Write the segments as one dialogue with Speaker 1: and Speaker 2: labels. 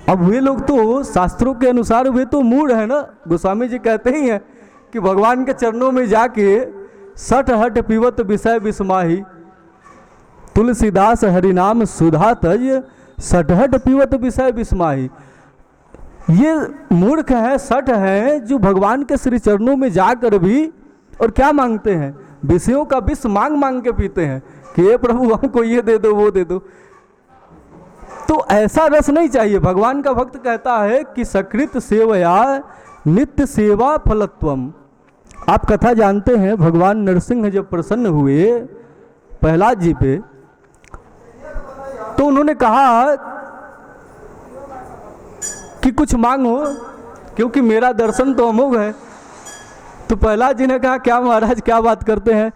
Speaker 1: अब वे लोग तो शास्त्रों के अनुसार वे तो मूढ़ है ना। गोस्वामी जी कहते ही हैं कि भगवान के चरणों में जाके सठ हट पीवत विषय विस्माही, तुलसीदास हरिनाम सुधा तज सठहट पीवत विषय विस्माही। ये मूर्ख है, सठ है, जो भगवान के श्री चरणों में जाकर भी और क्या मांगते हैं, विषयों का विष मांग मांग के पीते हैं कि हे प्रभु हमको ये दे दो वो दे दो। तो ऐसा रस नहीं चाहिए। भगवान का भक्त कहता है कि सकृत सेवया नित्य सेवा फलत्वम। आप कथा जानते हैं, भगवान नरसिंह जब प्रसन्न हुए प्रहलाद जी पे, तो उन्होंने कहा कि कुछ मांगो क्योंकि मेरा दर्शन तो अमोघ है। तो प्रहलाद जी ने कहा क्या महाराज क्या बात करते हैं,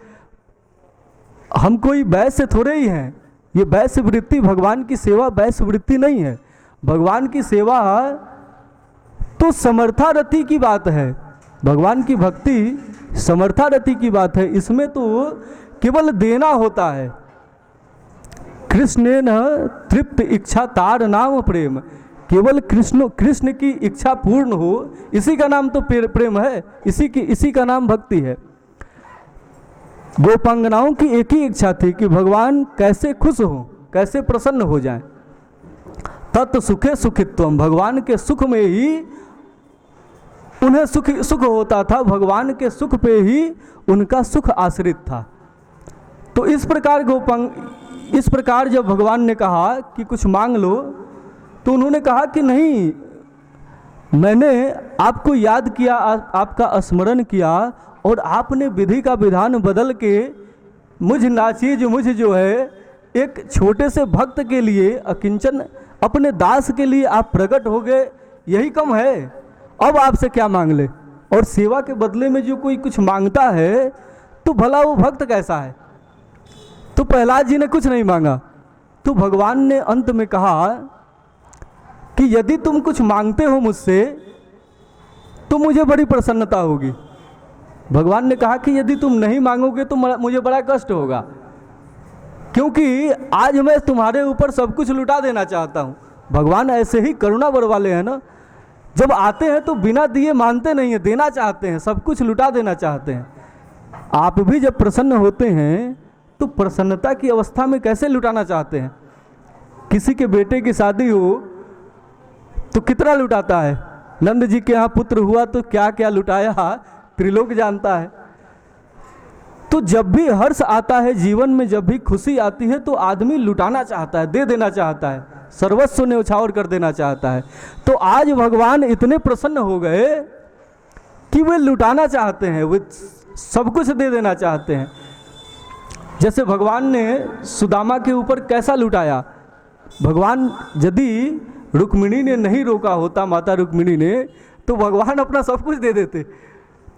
Speaker 1: हम कोई वैश्य थोड़े ही हैं। ये वैश्य वृत्ति, भगवान की सेवा वैश्य वृत्ति नहीं है। भगवान की सेवा तो समर्थारथी की बात है, भगवान की भक्ति समर्थारथी की बात है। इसमें तो केवल देना होता है। कृष्ण न तृप्त इच्छा तार नाम प्रेम, केवल कृष्ण की इच्छा पूर्ण हो, इसी का नाम तो प्रेम है, इसी का नाम भक्ति है। गोपांगनाओं की एक ही इच्छा थी कि भगवान कैसे खुश हो, कैसे प्रसन्न हो जाएं। तत् सुखे सुखित्वम, भगवान के सुख में ही उन्हें सुख होता था, भगवान के सुख पे ही उनका सुख आश्रित था। तो इस प्रकार जब भगवान ने कहा कि कुछ मांग लो, तो उन्होंने कहा कि नहीं, मैंने आपको याद किया, आपका स्मरण किया, और आपने विधि का विधान बदल के मुझ जो है एक छोटे से भक्त के लिए, अकिंचन अपने दास के लिए आप प्रकट हो गए, यही कम है। अब आपसे क्या मांग ले। और सेवा के बदले में जो कोई कुछ मांगता है तो भला वो भक्त कैसा है। तो प्रहलाद जी ने कुछ नहीं मांगा। तो भगवान ने अंत में कहा कि यदि तुम कुछ मांगते हो मुझसे तो मुझे बड़ी प्रसन्नता होगी। भगवान ने कहा कि यदि तुम नहीं मांगोगे तो मुझे बड़ा कष्ट होगा, क्योंकि आज मैं तुम्हारे ऊपर सब कुछ लुटा देना चाहता हूँ। भगवान ऐसे ही करुणा बर वाले हैं ना, जब आते हैं तो बिना दिए मानते नहीं है, देना चाहते हैं, सब कुछ लुटा देना चाहते हैं। आप भी जब प्रसन्न होते हैं तो प्रसन्नता की अवस्था में कैसे लुटाना चाहते हैं। किसी के बेटे की शादी हो तो कितना लुटाता है। नंद जी के यहाँ पुत्र हुआ तो क्या क्या लुटाया, त्रिलोक जानता है। तो जब भी हर्ष आता है जीवन में, जब भी खुशी आती है, तो आदमी लुटाना चाहता है, दे देना चाहता है, सर्वस्व न्यौछावर कर देना चाहता है। तो आज भगवान इतने प्रसन्न हो गए कि वे लुटाना चाहते हैं, वे सब कुछ दे देना चाहते हैं। जैसे भगवान ने सुदामा के ऊपर कैसा लुटाया। भगवान यदि रुक्मिणी ने नहीं रोका होता, माता रुक्मिणी ने, तो भगवान अपना सब कुछ दे देते।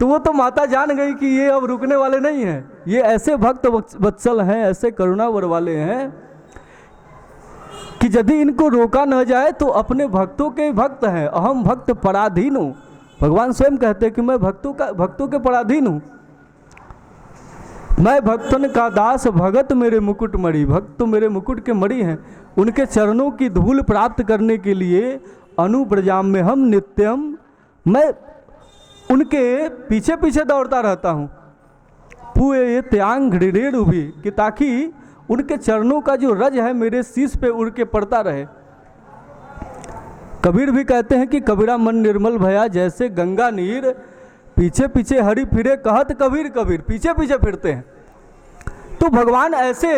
Speaker 1: तो वो तो माता जान गई कि ये अब रुकने वाले नहीं हैं, ये ऐसे भक्त वत्सल हैं, ऐसे करुणावर वाले हैं कि यदि इनको रोका न जाए तो अपने भक्तों के भक्त हैं। अहम भक्त पराधीन हूँ, भगवान स्वयं कहते हैं कि मैं भक्तों के पराधीन हूँ। मैं भक्तन का दास भगत मेरे मुकुट मणि, भक्त तो मेरे मुकुट के मणि हैं। उनके चरणों की धूल प्राप्त करने के लिए अनुब्रजाम में हम नित्यम, मैं उनके पीछे पीछे दौड़ता रहता हूँ। पुए त्यांग घृणेर भी, कि ताकि उनके चरणों का जो रज है मेरे शीश पे उड़ के पड़ता रहे। कबीर भी कहते हैं कि कबीरा मन निर्मल भया जैसे गंगा नीर, पीछे पीछे हरि फिरे कहत कबीर कबीर, पीछे पीछे फिरते हैं। तो भगवान ऐसे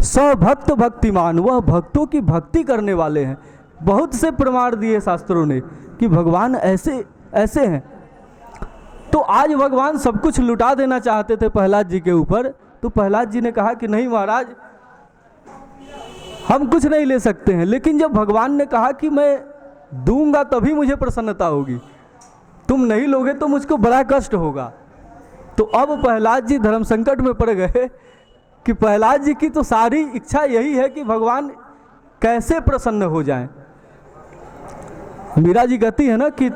Speaker 1: सभक्त भक्तिमान, वह भक्तों की भक्ति करने वाले हैं। बहुत से प्रमाण दिए शास्त्रों ने कि भगवान ऐसे हैं। तो आज भगवान सब कुछ लुटा देना चाहते थे प्रहलाद जी के ऊपर। तो प्रहलाद जी ने कहा कि नहीं महाराज, हम कुछ नहीं ले सकते हैं। लेकिन जब भगवान ने कहा कि मैं दूंगा तभी मुझे प्रसन्नता होगी, तुम नहीं लोगे तो मुझको बड़ा कष्ट होगा। तो अब प्रहलाद जी धर्म संकट में पड़ गए कि प्रहलाद जी की तो सारी इच्छा यही है कि भगवान कैसे प्रसन्न हो जाएं। मीरा जी कहती है ना कि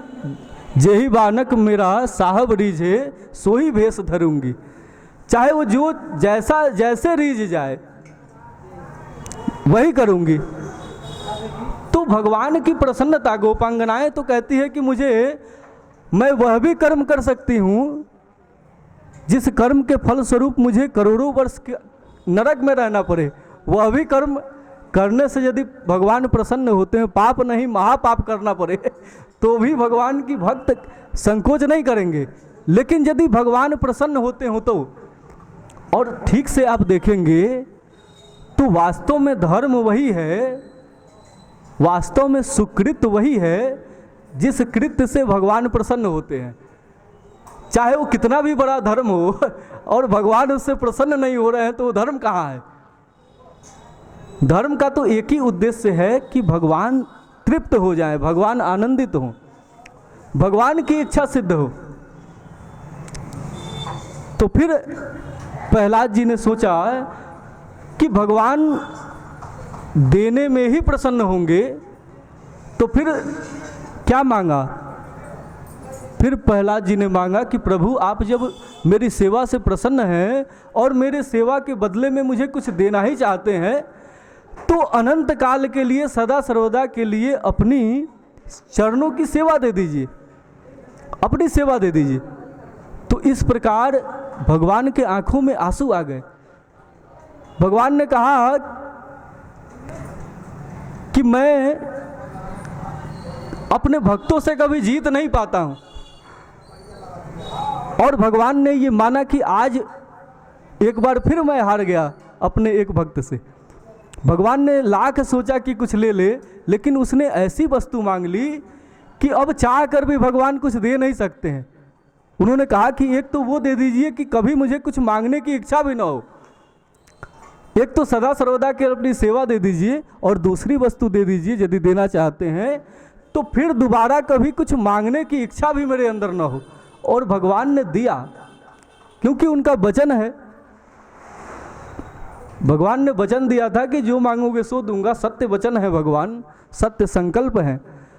Speaker 1: जेही बानक मेरा साहब रीझे सोही भेष धरूंगी, चाहे वो जो जैसे रीझ जाए वही करूंगी। तो भगवान की प्रसन्नता, गोपांगनाएं तो कहती है कि मैं वह भी कर्म कर सकती हूँ जिस कर्म के फल स्वरूप मुझे करोड़ों वर्ष नरक में रहना पड़े। वह भी कर्म करने से यदि भगवान प्रसन्न होते हैं, पाप नहीं महापाप करना पड़े, तो भी भगवान की भक्त संकोच नहीं करेंगे। लेकिन यदि भगवान प्रसन्न होते हो तो, और ठीक से आप देखेंगे तो वास्तव में धर्म वही है, वास्तव में सुकृत वही है जिस कृत्य से भगवान प्रसन्न होते हैं। चाहे वो कितना भी बड़ा धर्म हो और भगवान उससे प्रसन्न नहीं हो रहे हैं तो वो धर्म कहाँ है। धर्म का तो एक ही उद्देश्य है कि भगवान तृप्त हो जाए, भगवान आनंदित हो, भगवान की इच्छा सिद्ध हो। तो फिर प्रहलाद जी ने सोचा कि भगवान देने में ही प्रसन्न होंगे, तो फिर क्या मांगा। फिर प्रहलाद जी ने मांगा कि प्रभु आप जब मेरी सेवा से प्रसन्न हैं और मेरे सेवा के बदले में मुझे कुछ देना ही चाहते हैं, तो अनंत काल के लिए, सदा सर्वदा के लिए अपनी चरणों की सेवा दे दीजिए, अपनी सेवा दे दीजिए। तो इस प्रकार भगवान के आंखों में आंसू आ गए। भगवान ने कहा कि मैं अपने भक्तों से कभी जीत नहीं पाता हूं, और भगवान ने ये माना कि आज एक बार फिर मैं हार गया अपने एक भक्त से। भगवान ने लाख सोचा कि कुछ ले ले, लेकिन उसने ऐसी वस्तु मांग ली कि अब चाह कर भी भगवान कुछ दे नहीं सकते हैं। उन्होंने कहा कि एक तो वो दे दीजिए कि कभी मुझे कुछ मांगने की इच्छा भी ना हो, एक तो सदा सर्वदा के अपनी सेवा दे दीजिए, और दूसरी वस्तु दे दीजिए यदि देना चाहते हैं तो फिर दोबारा कभी कुछ मांगने की इच्छा भी मेरे अंदर ना हो। और भगवान ने दिया, क्योंकि उनका वचन है। भगवान ने वचन दिया था कि जो मांगोगे सो दूंगा, सत्य वचन है भगवान, सत्य संकल्प है।